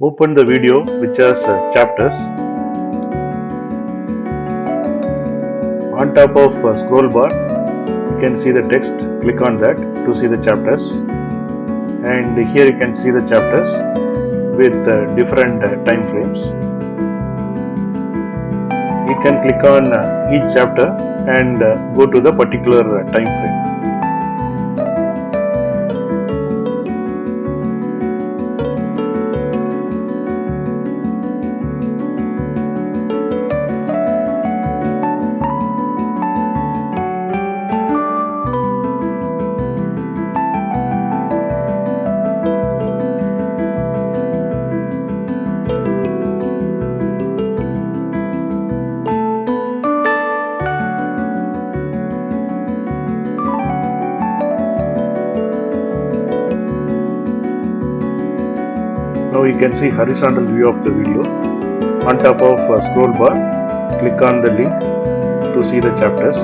Open the video which has chapters. On top of scroll bar, you can see the text. Click on that to see the chapters. And here you can see the chapters with different time frames. You can click on each chapter and go to the particular time frame. Now you can see horizontal view of the video. On top of scroll bar, click on the link to see the chapters.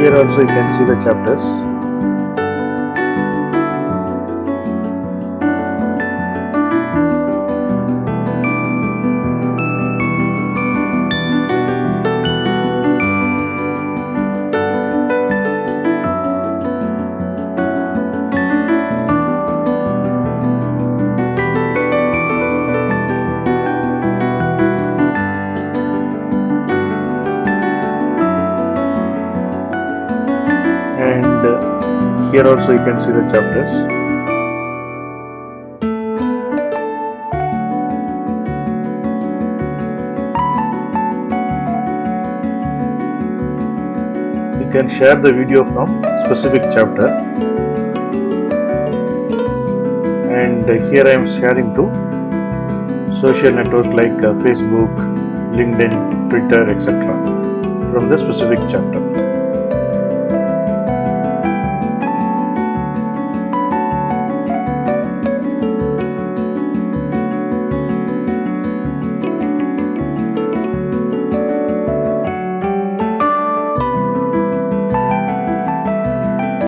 Here also you can see the chapters. And here also you can see the chapters. You can share the video from specific chapter, and here I am sharing to social network like Facebook, LinkedIn, Twitter, etc. from the specific chapter.